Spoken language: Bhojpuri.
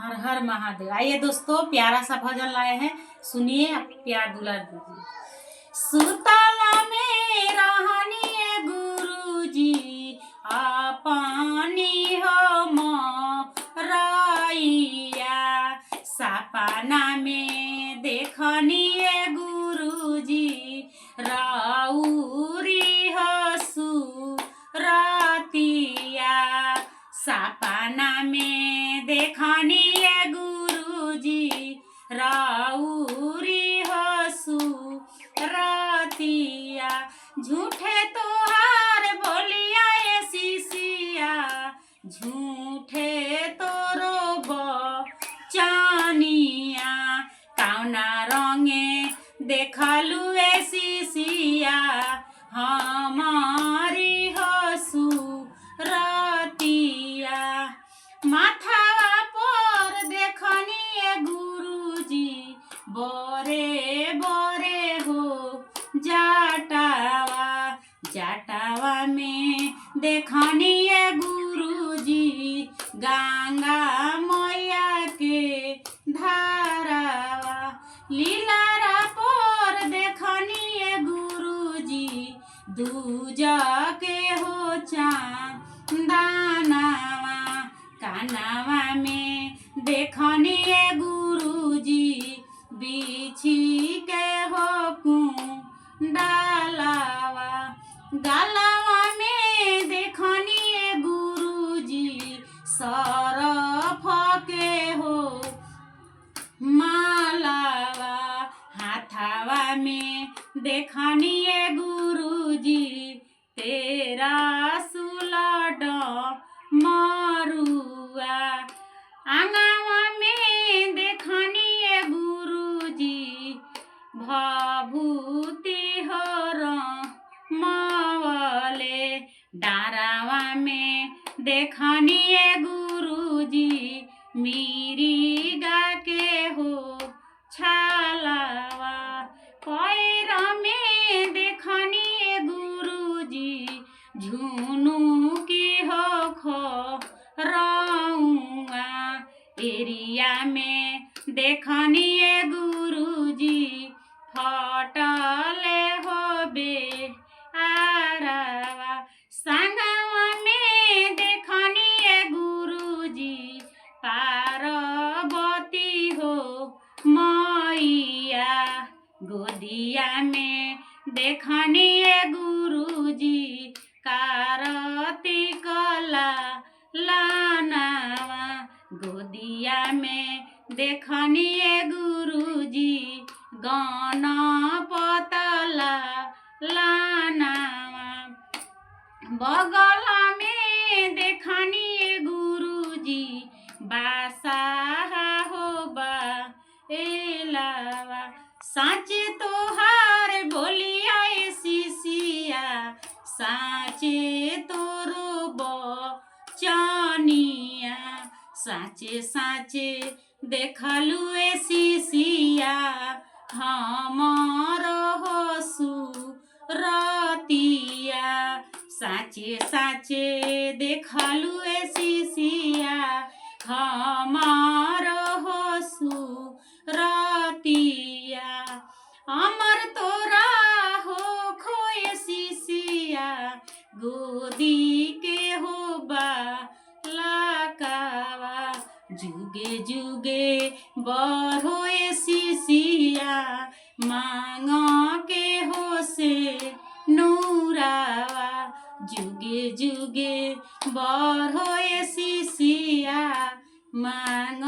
हर हर महादेव। आइए दोस्तों, प्यारा सा भजन लाए हैं, सुनिए, प्यार दुलार दीजिए। सुतला में रहनिए गुरुजी अपनी हो मोरैया, सपना में देखनिए गुरुजी राउरी हो सुरतिया, सपना में देखनिए गुरुजी राउरी हो सुरतिया, झूठे तोहार बोलिया ए शिशिया, झूठे तोरो बचनिया, कौना रंगे देखलू ए शिशिया हमारी हो सुरतिया, माथावा पर देखनिए गुरुजी बरे बरे हो जाटावा, जाटावा में देखनिए गुरुजी गंगा मैया के धारावा, लीलारा पर देखनिए गुरुजी दूजा के हो चांदनावा, कानावा में देखनिए गुरुजी बिछी के हो कुंडलावा, गलावा में देखनिए गुरुजी सरफ के हो मालावा, हाथावा में देखनिए गुरुजी तेरा सुलड मरुआ, आंगवा में देखनिए गुरुजी भभूति हो रमवले, डारावा में देखनिए गुरुजी मिरिगा के हो छालावा, पैरा में देखनिए गुरुजी झुनू की हो खोरौआ, एरिया में देखनिए गुरुजी फटले हो बेआरावा, संगवा में देखनिए गुरुजी पार्वती हो मैया, गोदिया में देखनिए गुरुजी कार्तिक लानावा, गोदिया में देखनिए गुरुजी गणपत लानावा, बगल में देखनिए गुरुजी बासाहा हो एलावा, साचे तोहार बोलिया ए शिशिया, साचे तोरो बचनिया, साचे साचे देखलू ए शिशिया हमर हो सुरतिया, साचे साचे देखलू ए शिशिया हमार हो सुरतिया, अमर तोरा हो खोए शिशिया गोदी के हो बालकावा, जुगे जुगे बढ़ो ए शिशिया मांग के हो से नूरावा, जुगे जुगे बढ़ो ए शिशिया मांग